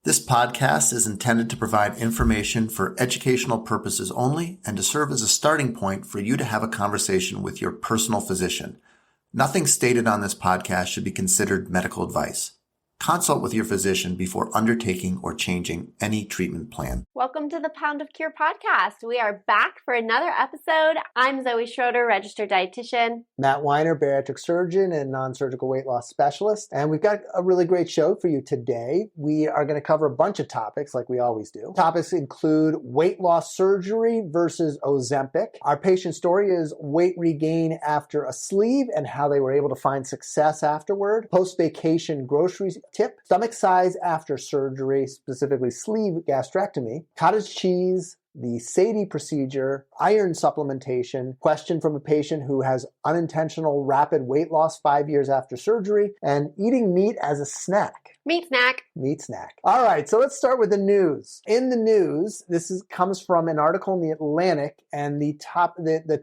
This podcast is intended to provide information for educational purposes only and to serve as a starting point for you to have a conversation with your personal physician. Nothing stated on this podcast should be considered medical advice. Consult with your physician before undertaking or changing any treatment plan. Welcome to the Pound of Cure podcast. We are back for another episode. I'm Zoe Schroeder, registered dietitian. Matt Weiner, bariatric surgeon and non-surgical weight loss specialist. And we've got a really great show for you today. We are going to cover a bunch of topics like we always do. Topics include weight loss surgery versus Ozempic. Our patient story is weight regain after a sleeve and how they were able to find success afterward. Post-vacation groceries tip, stomach size after surgery, specifically sleeve gastrectomy, cottage cheese, the Sadie procedure, iron supplementation, question from a patient who has unintentional rapid weight loss 5 years after surgery, and eating meat as a snack. Meat snack. Meat snack. All right, so let's start with the news. In the news, comes from an article in the Atlantic, and the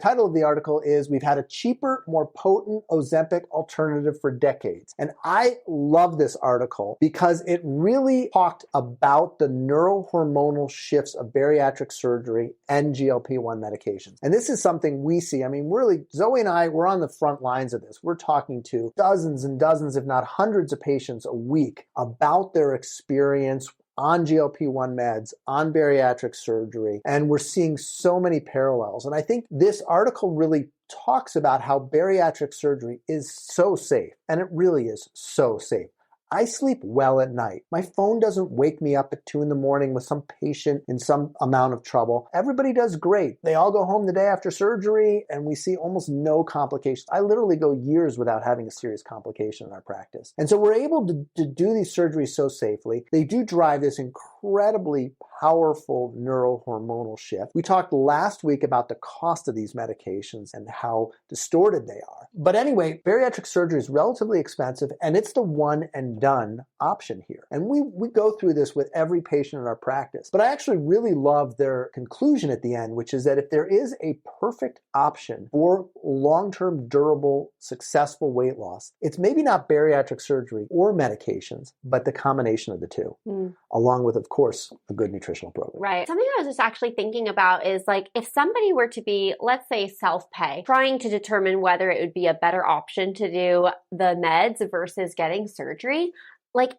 title of the article is "We've had a cheaper, more potent Ozempic alternative for decades." And I love this article because it really talked about the neurohormonal shifts of bariatric surgery and GLP-1 medications. And this is something we see. I mean, really, Zoe and I, we're on the front lines of this. We're talking to dozens and dozens, if not hundreds of patients a week about their experience on GLP-1 meds, on bariatric surgery, and we're seeing so many parallels. And I think this article really talks about how bariatric surgery is so safe, and it really is so safe. I sleep well at night. My phone doesn't wake me up at 2 a.m. with some patient in some amount of trouble. Everybody does great. They all go home the day after surgery and we see almost no complications. I literally go years without having a serious complication in our practice. And so we're able to do these surgeries so safely. They do drive this incredibly powerful neurohormonal shift. We talked last week about the cost of these medications and how distorted they are. But anyway, bariatric surgery is relatively expensive and it's the one and done option here. And we go through this with every patient in our practice. But I actually really love their conclusion at the end, which is that if there is a perfect option for long-term, durable, successful weight loss, it's maybe not bariatric surgery or medications, but the combination of the two, along with, of course, a good nutritional program. Right. Something I was just actually thinking about is like if somebody were to be, let's say, self-pay, trying to determine whether it would be a better option to do the meds versus getting surgery, like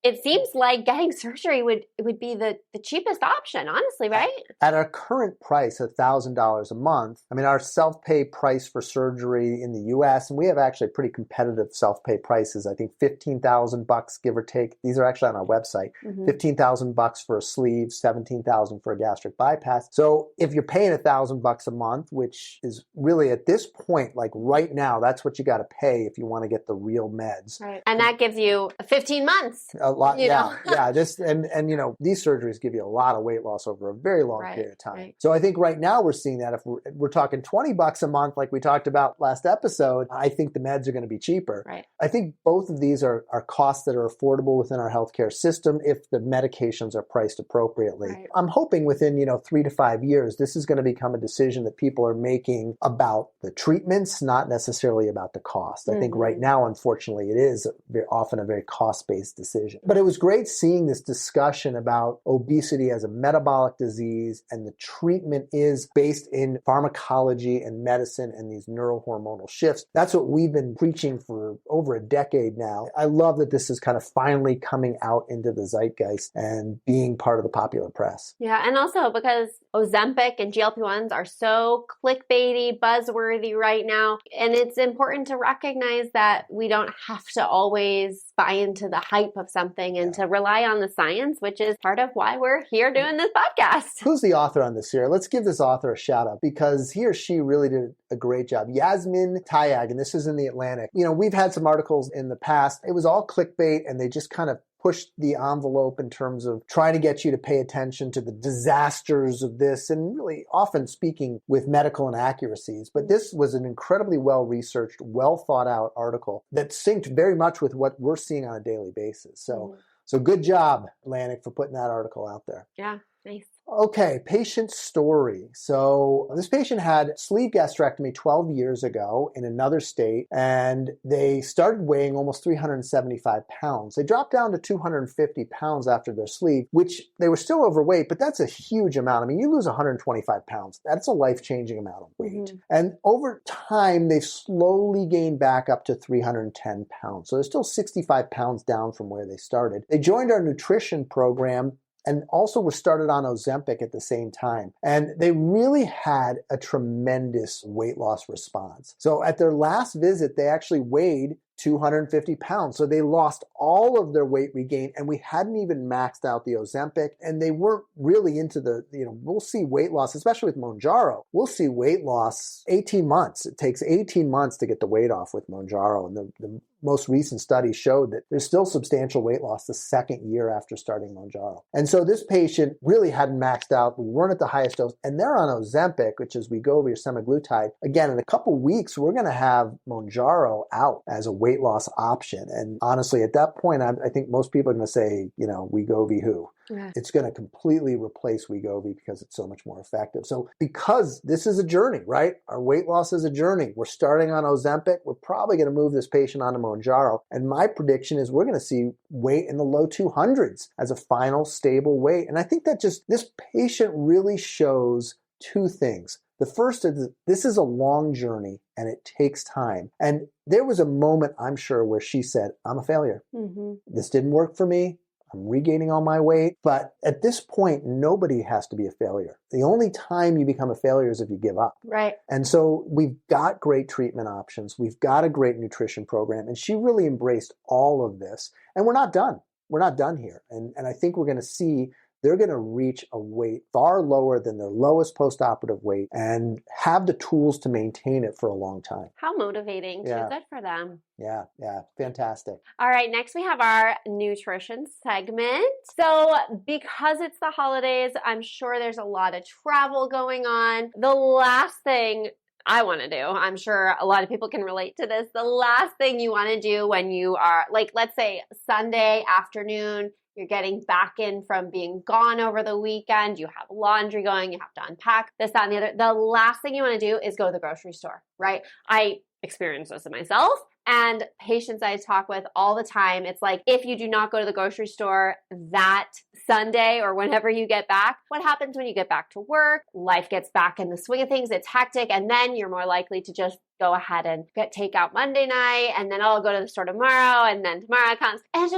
it seems like getting surgery would be the cheapest option, honestly, right? At our current price, $1,000 a month, I mean, our self-pay price for surgery in the U.S., and we have actually pretty competitive self-pay prices, I think $15,000, give or take. These are actually on our website. $15,000 for a sleeve, $17,000 for a gastric bypass. So if you're paying $1,000 a month, which is really at this point, like right now, that's what you got to pay if you want to get the real meds. Right. And that gives you 15 months. A lot, yeah. This and you know, these surgeries give you a lot of weight loss over a very long period of time. Right. So I think right now we're seeing that if we're talking $20 a month, like we talked about last episode, I think the meds are going to be cheaper. Right. I think both of these are costs that are affordable within our healthcare system if the medications are priced appropriately. Right. I'm hoping within 3 to 5 years, this is going to become a decision that people are making about the treatments, not necessarily about the cost. I think right now, unfortunately, it is often a very cost-based decision. But it was great seeing this discussion about obesity as a metabolic disease, and the treatment is based in pharmacology and medicine and these neurohormonal shifts. That's what we've been preaching for over a decade now. I love that this is kind of finally coming out into the zeitgeist and being part of the popular press. Yeah, and also because Ozempic and GLP-1s are so clickbaity, buzzworthy right now, and it's important to recognize that we don't have to always buy into the hype of something and to rely on the science, which is part of why we're here doing this podcast. Who's the author on this here? Let's give this author a shout out because he or she really did a great job. Yasmin Tayag, and this is in the Atlantic. We've had some articles in the past. It was all clickbait and they just kind of pushed the envelope in terms of trying to get you to pay attention to the disasters of this and really often speaking with medical inaccuracies. But this was an incredibly well-researched, well-thought-out article that synced very much with what we're seeing on a daily basis. So good job, Atlantic, for putting that article out there. Yeah, nice. Okay, patient story. So this patient had sleeve gastrectomy 12 years ago in another state, and they started weighing almost 375 pounds. They dropped down to 250 pounds after their sleeve, which they were still overweight, but that's a huge amount. I mean, you lose 125 pounds. That's a life-changing amount of weight. Mm-hmm. And over time, they've slowly gained back up to 310 pounds. So they're still 65 pounds down from where they started. They joined our nutrition program and also were started on Ozempic at the same time. And they really had a tremendous weight loss response. So at their last visit, they actually weighed 250 pounds. So they lost all of their weight regain, and we hadn't even maxed out the Ozempic, and they weren't really into we'll see weight loss, especially with Mounjaro. We'll see weight loss 18 months. It takes 18 months to get the weight off with Mounjaro. And the most recent study showed that there's still substantial weight loss the second year after starting Mounjaro. And so this patient really hadn't maxed out. We weren't at the highest dose, and they're on Ozempic, which is Wegovy or semaglutide. Again, in a couple weeks, we're going to have Mounjaro out as a weight loss option. And honestly, at that point, I think most people are going to say, Wegovy who? Yeah. It's going to completely replace Wegovy because it's so much more effective. So because this is a journey, right? Our weight loss is a journey. We're starting on Ozempic. We're probably going to move this patient onto Mounjaro. And my prediction is we're going to see weight in the low 200s as a final stable weight. And I think that this patient really shows two things. The first is this is a long journey and it takes time. And there was a moment, I'm sure, where she said, I'm a failure. Mm-hmm. This didn't work for me. I'm regaining all my weight. But at this point, nobody has to be a failure. The only time you become a failure is if you give up. Right. And so we've got great treatment options. We've got a great nutrition program. And she really embraced all of this. And we're not done. We're not done here. And I think we're going to see they're going to reach a weight far lower than their lowest postoperative weight and have the tools to maintain it for a long time. How motivating. Yeah. Good for them. Yeah. Fantastic. All right. Next, we have our nutrition segment. So because it's the holidays, I'm sure there's a lot of travel going on. The last thing I want to do, I'm sure a lot of people can relate to this, the last thing you want to do when you are, let's say Sunday afternoon, you're getting back in from being gone over the weekend. You have laundry going. You have to unpack this, that, and the other. The last thing you want to do is go to the grocery store, right? I experience this myself. And patients I talk with all the time, it's like, if you do not go to the grocery store that Sunday or whenever you get back, what happens when you get back to work? Life gets back in the swing of things. It's hectic. And then you're more likely to just go ahead and get takeout Monday night. And then I'll go to the store tomorrow. And then tomorrow comes. And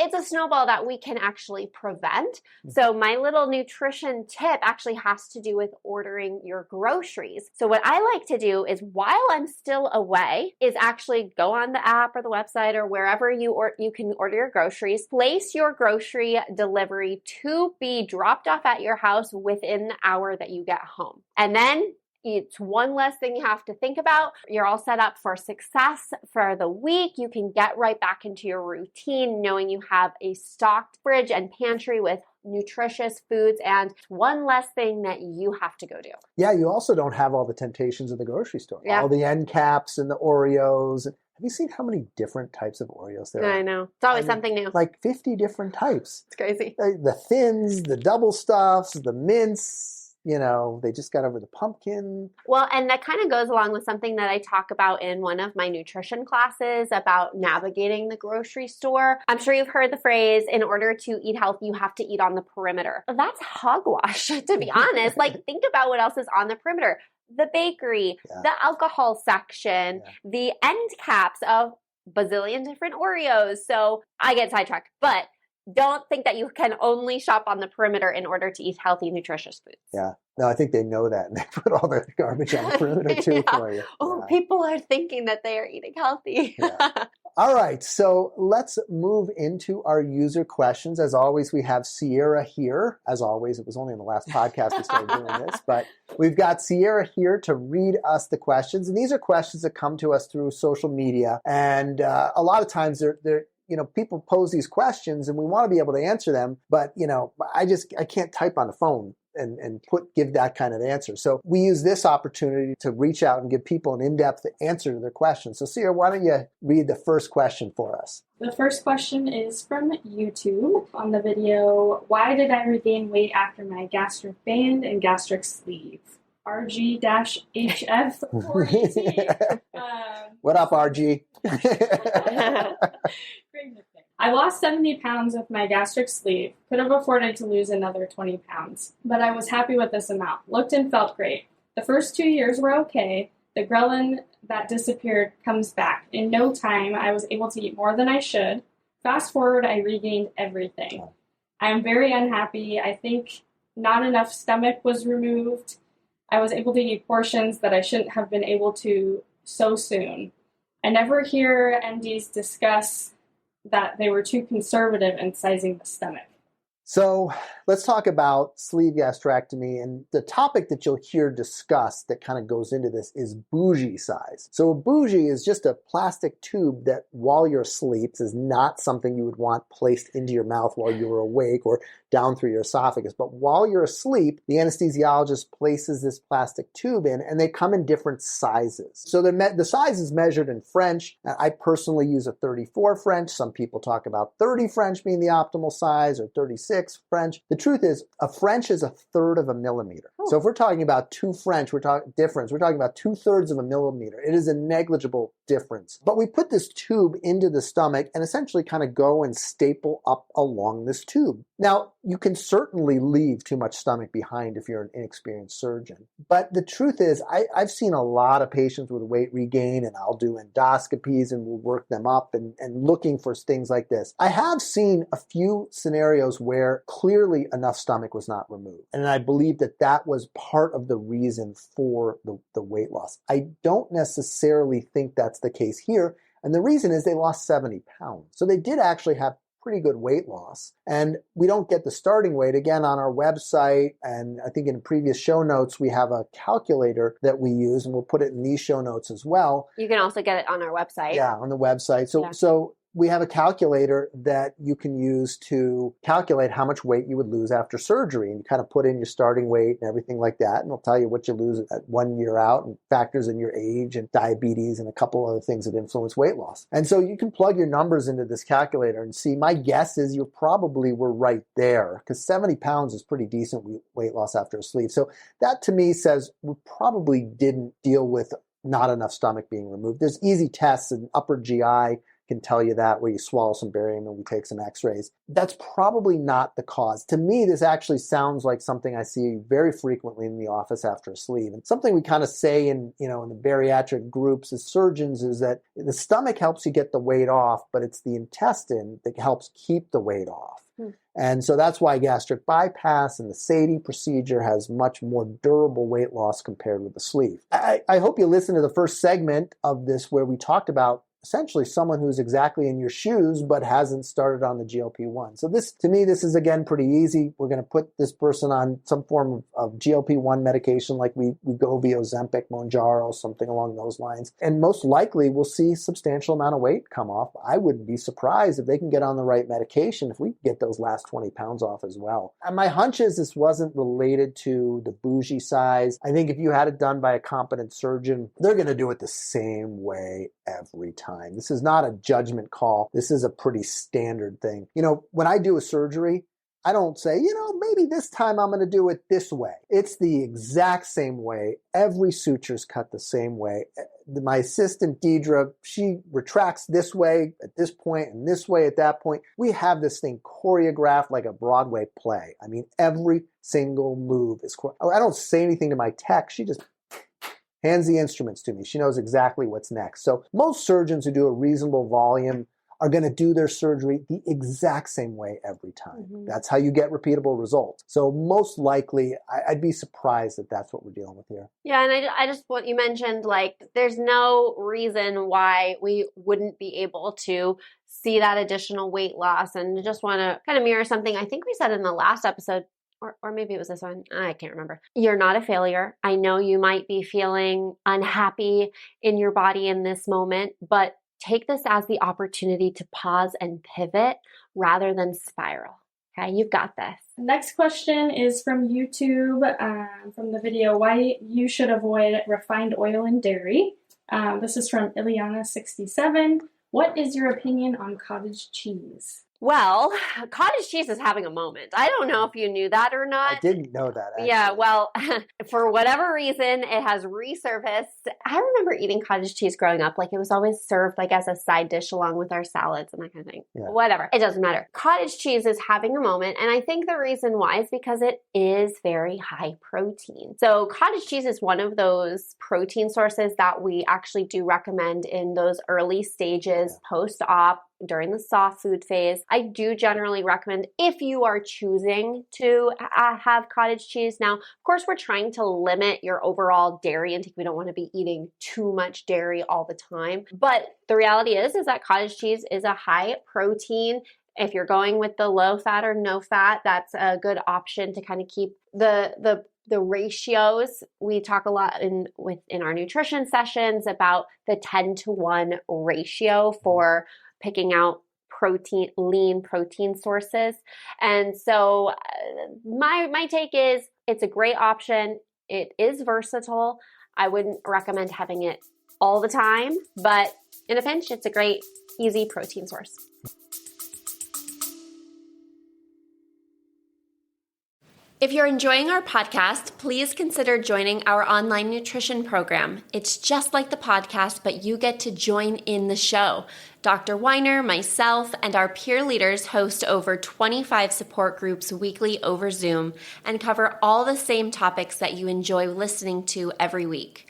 it's a snowball that we can actually prevent. So my little nutrition tip actually has to do with ordering your groceries. So what I like to do is while I'm still away is actually go on the app or the website or wherever you can order your groceries, place your grocery delivery to be dropped off at your house within the hour that you get home. And then it's one less thing you have to think about. You're all set up for success for the week. You can get right back into your routine knowing you have a stocked fridge and pantry with nutritious foods, and one less thing that you have to go do. Yeah, you also don't have all the temptations of the grocery store. Yeah. All the end caps and the Oreos. Have you seen how many different types of Oreos there are? I know. It's always something new. Like 50 different types. It's crazy. The thins, the double stuffs, the mints. They just got over the pumpkin. Well, and that kind of goes along with something that I talk about in one of my nutrition classes about navigating the grocery store. I'm sure you've heard the phrase, in order to eat healthy, you have to eat on the perimeter. That's hogwash, to be honest. Think about what else is on the perimeter. The bakery, the alcohol section, the end caps of bazillion different Oreos. So I get sidetracked, but don't think that you can only shop on the perimeter in order to eat healthy, nutritious foods. Yeah. No, I think they know that, and they put all their garbage on the perimeter too for you. Oh, people are thinking that they are eating healthy. All right. So let's move into our user questions. As always, we have Sierra here. As always, it was only in the last podcast we started doing this, but we've got Sierra here to read us the questions. And these are questions that come to us through social media. And a lot of times they're people pose these questions and we want to be able to answer them, but I can't type on the phone and give that kind of answer. So we use this opportunity to reach out and give people an in-depth answer to their questions. So Sierra, why don't you read the first question for us? The first question is from YouTube on the video, why did I regain weight after my gastric band and gastric sleeve? RG-HF4ET. What up, RG? I lost 70 pounds with my gastric sleeve. Could have afforded to lose another 20 pounds, but I was happy with this amount. Looked and felt great. The first 2 years were okay. The ghrelin that disappeared comes back. In no time, I was able to eat more than I should. Fast forward, I regained everything. I am very unhappy. I think not enough stomach was removed. I was able to eat portions that I shouldn't have been able to so soon. I never hear MDs discuss that they were too conservative in sizing the stomach. So let's talk about sleeve gastrectomy. And the topic that you'll hear discussed that kind of goes into this is bougie size. So a bougie is just a plastic tube that while you're asleep is not something you would want placed into your mouth while you were awake or down through your esophagus. But while you're asleep, the anesthesiologist places this plastic tube in, and they come in different sizes. So the size is measured in French. I personally use a 34 French. Some people talk about 30 French being the optimal size, or 36 French. The truth is, a French is 1/3 of a millimeter. So if we're talking about 2 French, we're talking about 2/3 of a millimeter. It is a negligible difference. But we put this tube into the stomach and essentially kind of go and staple up along this tube. Now, you can certainly leave too much stomach behind if you're an inexperienced surgeon. But the truth is, I've seen a lot of patients with weight regain, and I'll do endoscopies and we'll work them up and looking for things like this. I have seen a few scenarios where clearly enough stomach was not removed. And I believe that was part of the reason for the weight loss. I don't necessarily think that's the case here. And the reason is they lost 70 pounds. So they did actually have pretty good weight loss. And we don't get the starting weight. Again, on our website, and I think in previous show notes, we have a calculator that we use, and we'll put it in these show notes as well. You can also get it on our website. Yeah, on the website. So we have a calculator that you can use to calculate how much weight you would lose after surgery. And you kind of put in your starting weight and everything like that. And it'll tell you what you lose at 1 year out, and factors in your age and diabetes and a couple other things that influence weight loss. And so you can plug your numbers into this calculator and see, my guess is you probably were right there, because 70 pounds is pretty decent weight loss after a sleeve. So that to me says we probably didn't deal with not enough stomach being removed. There's easy tests in upper GI can tell you that, where you swallow some barium and we take some x-rays. That's probably not the cause. To me, this actually sounds like something I see very frequently in the office after a sleeve. And something we kind of say in the bariatric groups as surgeons is that the stomach helps you get the weight off, but it's the intestine that helps keep the weight off. And so that's why gastric bypass and the SADI procedure has much more durable weight loss compared with the sleeve. I hope you listened to the first segment of this where we talked about essentially someone who's exactly in your shoes but hasn't started on the GLP-1. So this, to me, this is again pretty easy. We're going to put this person on some form of GLP-1 medication like Wegovy, Ozempic, Mounjaro, something along those lines. And most likely we'll see a substantial amount of weight come off. I wouldn't be surprised if they can get on the right medication if we get those last 20 pounds off as well. And my hunch is this wasn't related to the bougie size. I think if you had it done by a competent surgeon, they're going to do it the same way every time. This is not a judgment call. This is a pretty standard thing. When I do a surgery, I don't say, maybe this time I'm going to do it this way. It's the exact same way. Every suture's cut the same way. My assistant, Deidre, she retracts this way at this point and this way at that point. We have this thing choreographed like a Broadway play. I mean, every single move is I don't say anything to my tech. She just hands the instruments to me. She knows exactly what's next. So most surgeons who do a reasonable volume are going to do their surgery the exact same way every time. Mm-hmm. That's how you get repeatable results. So most likely, I'd be surprised that that's what we're dealing with here. Yeah, and I just, what you mentioned, there's no reason why we wouldn't be able to see that additional weight loss. And just want to kind of mirror something I think we said in the last episode, or maybe it was this one. I can't remember. You're not a failure. I know you might be feeling unhappy in your body in this moment, but take this as the opportunity to pause and pivot rather than spiral. Okay, you've got this. Next question is from YouTube, from the video, Why You Should Avoid Refined Oil and Dairy. This is from Ileana67. What is your opinion on cottage cheese? Well, cottage cheese is having a moment. I don't know if you knew that or not. I didn't know that, actually. Yeah, well, for whatever reason, it has resurfaced. I remember eating cottage cheese growing up. Like, it was always served like as a side dish along with our salads and that kind of thing. Yeah. Whatever. It doesn't matter. Cottage cheese is having a moment, and I think the reason why is because it is very high protein. So cottage cheese is one of those protein sources that we actually do recommend in those early stages post-op, during the soft food phase. I do generally recommend if you are choosing to have cottage cheese. Now, of course, we're trying to limit your overall dairy intake. We don't want to be eating too much dairy all the time. But the reality is that cottage cheese is a high protein. If you're going with the low fat or no fat, that's a good option to kind of keep the ratios. We talk a lot in our nutrition sessions about the 10-to-1 ratio for picking out lean protein sources. And so my take is it's a great option. It is versatile. I wouldn't recommend having it all the time, but in a pinch, it's a great, easy protein source. If you're enjoying our podcast, please consider joining our online nutrition program. It's just like the podcast, but you get to join in the show. Dr. Weiner, myself, and our peer leaders host over 25 support groups weekly over Zoom and cover all the same topics that you enjoy listening to every week.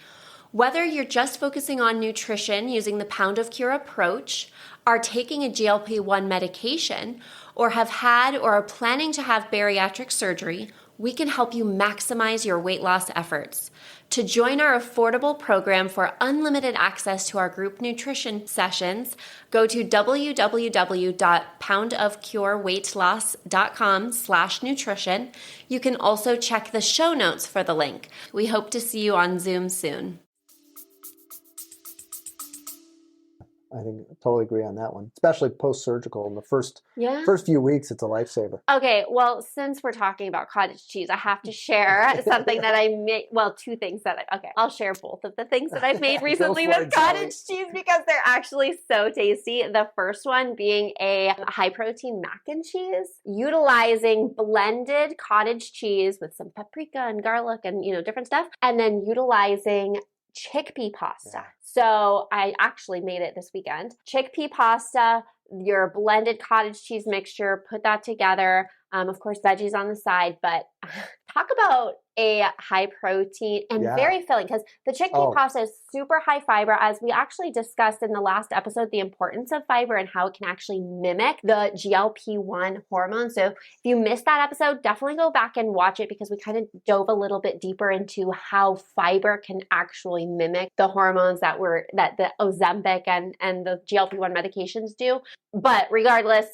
Whether you're just focusing on nutrition using the Pound of Cure approach, are taking a GLP-1 medication, or have had or are planning to have bariatric surgery, we can help you maximize your weight loss efforts. To join our affordable program for unlimited access to our group nutrition sessions, go to www.poundofcureweightloss.com/nutrition. You can also check the show notes for the link. We hope to see you on Zoom soon. I think I totally agree on that one, especially post-surgical. In the first few weeks, it's a lifesaver. Okay, well, since we're talking about cottage cheese, I have to share something that I made. Well, two things I'll share both of the things that I've made recently with cottage cheese because they're actually so tasty. The first one being a high-protein mac and cheese, utilizing blended cottage cheese with some paprika and garlic and, different stuff, and then utilizing chickpea pasta. Yeah. So I actually made it this weekend. Chickpea pasta, your blended cottage cheese mixture, put that together. Of course, veggies on the side, but talk about a high protein and very filling because the chickpea pasta is super high fiber. As we actually discussed in the last episode, the importance of fiber and how it can actually mimic the GLP-1 hormone. So if you missed that episode, definitely go back and watch it because we kind of dove a little bit deeper into how fiber can actually mimic the hormones that the Ozempic and the GLP-1 medications do. But regardless,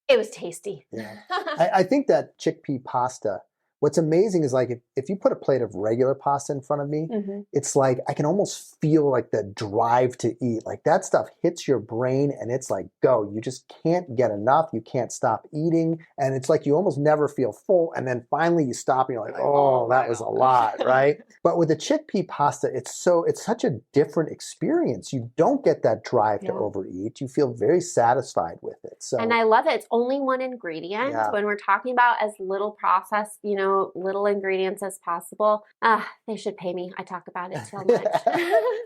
it was tasty. Yeah. I think that chickpea pasta, what's amazing is like if you put a plate of regular pasta in front of me, it's like I can almost feel like the drive to eat. Like that stuff hits your brain and it's like, go. You just can't get enough. You can't stop eating. And it's like you almost never feel full. And then finally you stop and you're like, oh, that was a lot, right? But with the chickpea pasta, it's such a different experience. You don't get that drive to overeat. You feel very satisfied with it. So, and I love it. It's only one ingredient. When we're talking about as little processed, little ingredients as possible. They should pay me. I talk about it so much.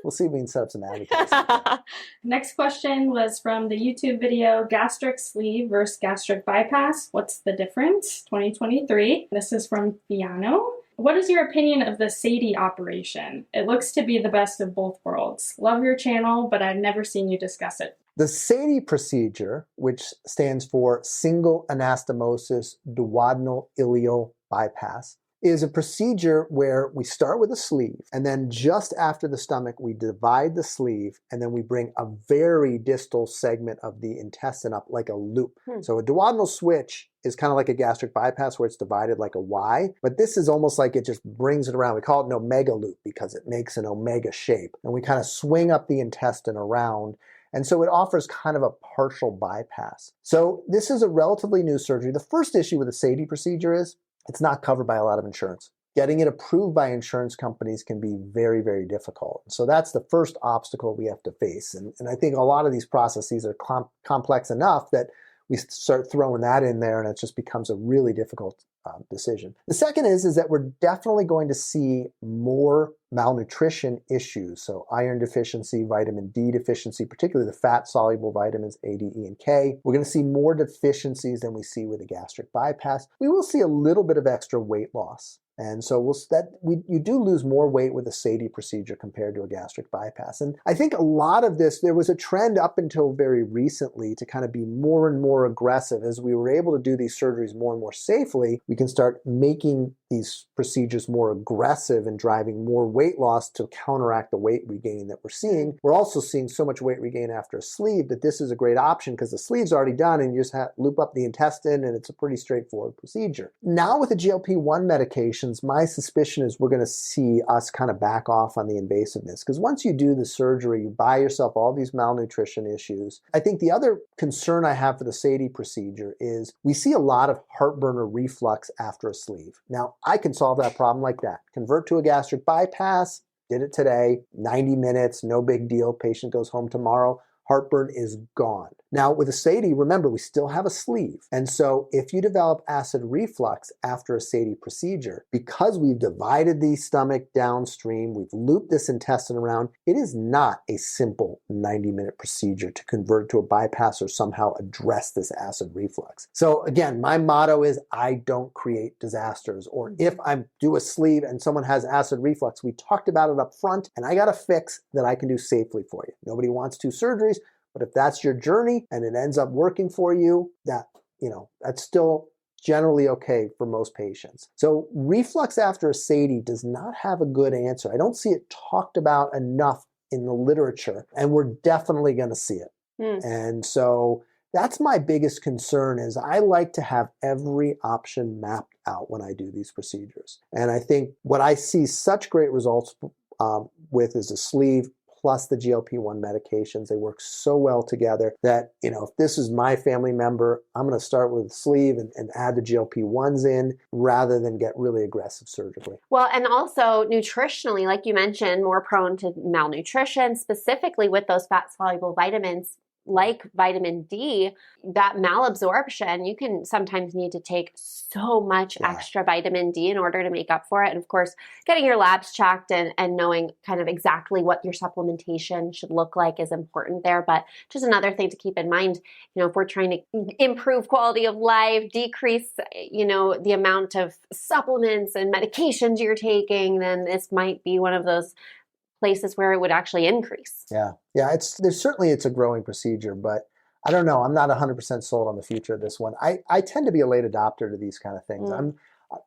We'll see if we can set up some advertising. Next question was from the YouTube video, gastric sleeve versus gastric bypass. What's the difference? 2023. This is from Fiano. What is your opinion of the Sadie operation? It looks to be the best of both worlds. Love your channel, but I've never seen you discuss it. The Sadie procedure, which stands for single anastomosis duodenal ileal bypass, is a procedure where we start with a sleeve and then just after the stomach we divide the sleeve and then we bring a very distal segment of the intestine up like a loop. So a duodenal switch is kind of like a gastric bypass where it's divided like a Y, but this is almost like it just brings it around. We call it an omega loop because it makes an omega shape and we kind of swing up the intestine around. And so it offers kind of a partial bypass. So this is a relatively new surgery. The first issue with the SADIE procedure is it's not covered by a lot of insurance. Getting it approved by insurance companies can be very, very difficult. So that's the first obstacle we have to face. And I think a lot of these processes are complex enough that we start throwing that in there and it just becomes a really difficult decision. The second is that we're definitely going to see more malnutrition issues. So iron deficiency, vitamin D deficiency, particularly the fat-soluble vitamins A, D, E, and K. We're going to see more deficiencies than we see with a gastric bypass. We will see a little bit of extra weight loss. And so you do lose more weight with a SADIE procedure compared to a gastric bypass. And I think a lot of this, there was a trend up until very recently to kind of be more and more aggressive. As we were able to do these surgeries more and more safely, we can start making these procedures more aggressive and driving more weight loss to counteract the weight regain that we're seeing. We're also seeing so much weight regain after a sleeve that this is a great option because the sleeve's already done and you just loop up the intestine and it's a pretty straightforward procedure. Now with the GLP-1 medications, my suspicion is we're going to see us kind of back off on the invasiveness because once you do the surgery, you buy yourself all these malnutrition issues. I think the other concern I have for the SADIE procedure is we see a lot of heartburn or reflux after a sleeve. Now, I can solve that problem like that. Convert to a gastric bypass, did it today, 90 minutes, no big deal, patient goes home tomorrow, heartburn is gone. Now with a SADIE, remember, we still have a sleeve. And so if you develop acid reflux after a SADIE procedure, because we've divided the stomach downstream, we've looped this intestine around, it is not a simple 90-minute procedure to convert to a bypass or somehow address this acid reflux. So again, my motto is I don't create disasters. Or if I do a sleeve and someone has acid reflux, we talked about it up front and I got a fix that I can do safely for you. Nobody wants 2 surgeries. But if that's your journey and it ends up working for you, that's still generally okay for most patients. So reflux after a SADIE does not have a good answer. I don't see it talked about enough in the literature, and we're definitely going to see it. And so that's my biggest concern is I like to have every option mapped out when I do these procedures. And I think what I see such great results with is a sleeve plus the GLP-1 medications. They work so well together that, if this is my family member, I'm going to start with sleeve and add the GLP-1s in rather than get really aggressive surgically. Well, and also nutritionally, like you mentioned, more prone to malnutrition, specifically with those fat-soluble vitamins like vitamin D, that malabsorption, you can sometimes need to take so much extra vitamin D in order to make up for it. And of course, getting your labs checked and knowing kind of exactly what your supplementation should look like is important there. But just another thing to keep in mind, if we're trying to improve quality of life, decrease, the amount of supplements and medications you're taking, then this might be one of those places where it would actually increase. Yeah. It's a growing procedure, but I don't know. I'm not 100% sold on the future of this one. I tend to be a late adopter to these kind of things.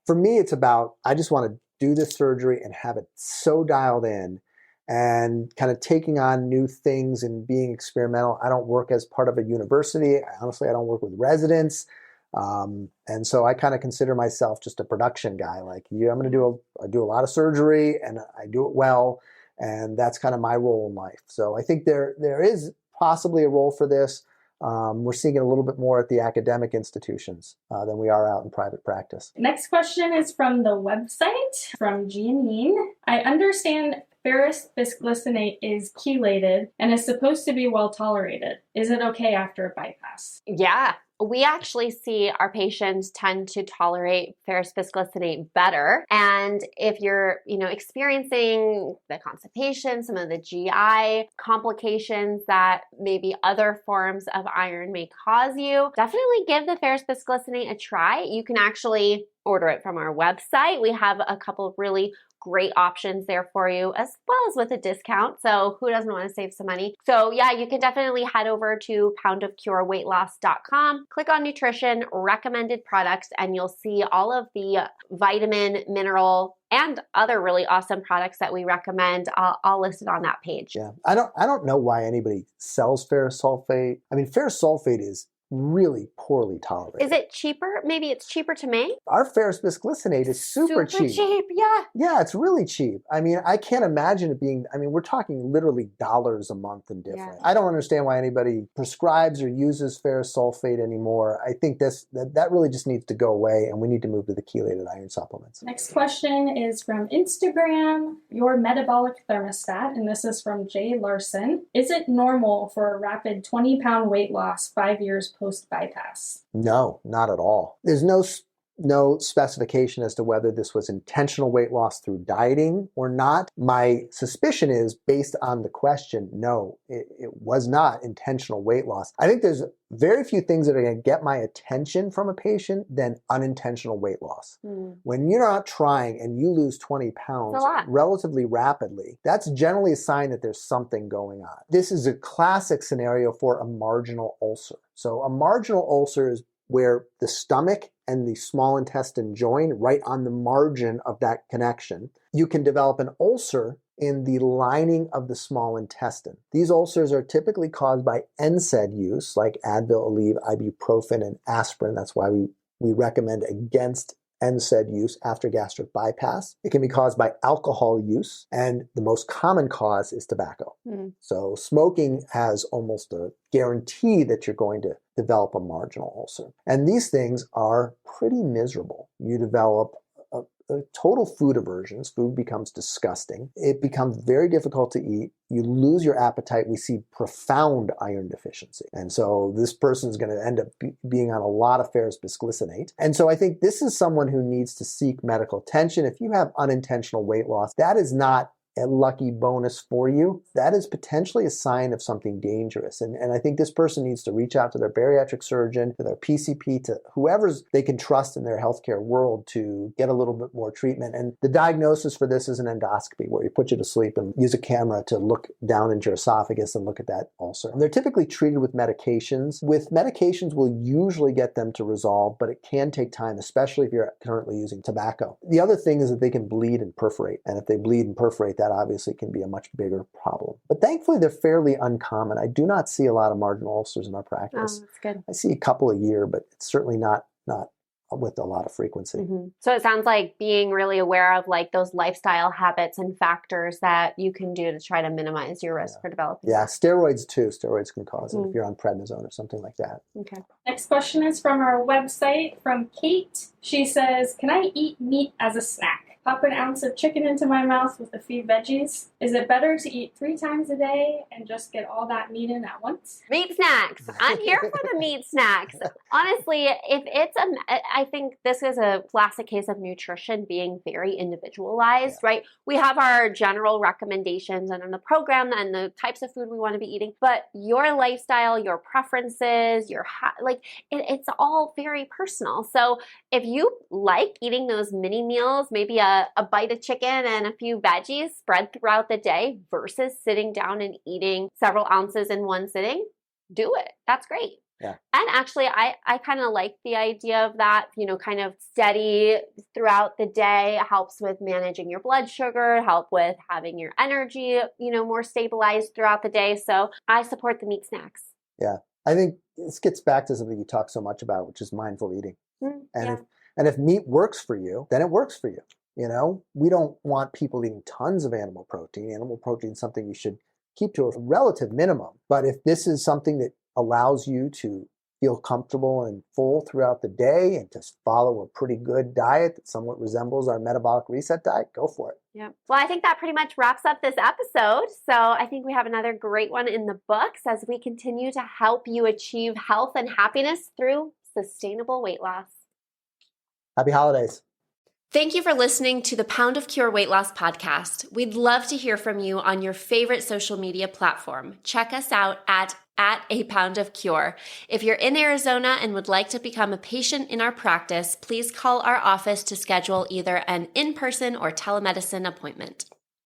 For me, it's about, I just want to do this surgery and have it so dialed in and kind of taking on new things and being experimental. I don't work as part of a university. Honestly, I don't work with residents. And so I kind of consider myself just a production guy. Like I'm going to do a lot of surgery and I do it well. And that's kind of my role in life. So I think there is possibly a role for this. We're seeing it a little bit more at the academic institutions than we are out in private practice. Next question is from the website, from Jeanine. I understand ferrous bisglycinate is chelated and is supposed to be well tolerated. Is it okay after a bypass? Yeah. We actually see our patients tend to tolerate ferrous bisglycinate better. And if you're, experiencing the constipation, some of the GI complications that maybe other forms of iron may cause you, definitely give the ferrous bisglycinate a try. You can actually order it from our website. We have a couple of really great options there for you, as well as with a discount. So who doesn't want to save some money? So yeah, you can definitely head over to poundofcureweightloss.com, click on nutrition, recommended products, and you'll see all of the vitamin, mineral, and other really awesome products that we recommend, all listed on that page. Yeah, I don't know why anybody sells ferrous sulfate. I mean, ferrous sulfate is really poorly tolerated. Is it cheaper? Maybe it's cheaper to make? Our ferrous bisglycinate is super cheap. Yeah. Yeah, it's really cheap. I mean, I can't imagine it being, we're talking literally dollars a month and different. Yeah. I don't understand why anybody prescribes or uses ferrous sulfate anymore. I think that really just needs to go away, and we need to move to the chelated iron supplements. Next question is from Instagram, your metabolic thermostat, and this is from Jay Larson. Is it normal for a rapid 20-pound weight loss 5 years post-bypass? No, not at all. There's no specification as to whether this was intentional weight loss through dieting or not. My suspicion is, based on the question, no, it was not intentional weight loss. I think there's very few things that are going to get my attention from a patient than unintentional weight loss. When you're not trying and you lose 20 pounds relatively rapidly, that's generally a sign that there's something going on. This is a classic scenario for a marginal ulcer. So a marginal ulcer is where the stomach and the small intestine join right on the margin of that connection. You can develop an ulcer in the lining of the small intestine. These ulcers are typically caused by NSAID use, like Advil, Aleve, ibuprofen, and aspirin. That's why we recommend against NSAID use after gastric bypass. It can be caused by alcohol use, and the most common cause is tobacco. So smoking has almost a guarantee that you're going to develop a marginal ulcer. And these things are pretty miserable. You develop a total food aversions. Food becomes disgusting. It becomes very difficult to eat. You lose your appetite. We see profound iron deficiency. And so this person's going to end up being on a lot of ferrous bisglycinate. And so I think this is someone who needs to seek medical attention. If you have unintentional weight loss, that is not a lucky bonus for you. That is potentially a sign of something dangerous. And I think this person needs to reach out to their bariatric surgeon, to their PCP, to whoever they can trust in their healthcare world to get a little bit more treatment. And the diagnosis for this is an endoscopy, where you put you to sleep and use a camera to look down into your esophagus and look at that ulcer. And they're typically treated with medications. With medications, we'll usually get them to resolve, but it can take time, especially if you're currently using tobacco. The other thing is that they can bleed and perforate. And if they bleed and perforate, that obviously can be a much bigger problem. But thankfully, they're fairly uncommon. I do not see a lot of marginal ulcers in our practice. Oh, that's good. I see a couple a year, but it's certainly not with a lot of frequency. So it sounds like being really aware of like those lifestyle habits and factors that you can do to try to minimize your risk for developing. Yeah, steroids too. Steroids can cause it if you're on prednisone or something like that. Okay. Next question is from our website, from Kate. She says, can I eat meat as a snack? Pop an ounce of chicken into my mouth with a few veggies. Is it better to eat 3 times a day and just get all that meat in at once? Meat snacks. I'm here for the meat snacks. Honestly, I think this is a classic case of nutrition being very individualized, right? We have our general recommendations and in the program and the types of food we want to be eating, but your lifestyle, your preferences, it's all very personal. So if you like eating those mini meals, maybe a bite of chicken and a few veggies spread throughout the day versus sitting down and eating several ounces in one sitting, do it. That's great. Yeah. And actually, I kind of like the idea of that, kind of steady throughout the day. It helps with managing your blood sugar, help with having your energy, more stabilized throughout the day. So I support the meat snacks. Yeah. I think this gets back to something you talk so much about, which is mindful eating. And if meat works for you, then it works for you. We don't want people eating tons of animal protein. Animal protein is something you should keep to a relative minimum. But if this is something that allows you to feel comfortable and full throughout the day and just follow a pretty good diet that somewhat resembles our metabolic reset diet, go for it. Yeah. Well, I think that pretty much wraps up this episode. So I think we have another great one in the books as we continue to help you achieve health and happiness through sustainable weight loss. Happy holidays. Thank you for listening to the Pound of Cure Weight Loss podcast. We'd love to hear from you on your favorite social media platform. Check us out at A Pound of Cure. If you're in Arizona and would like to become a patient in our practice, please call our office to schedule either an in-person or telemedicine appointment.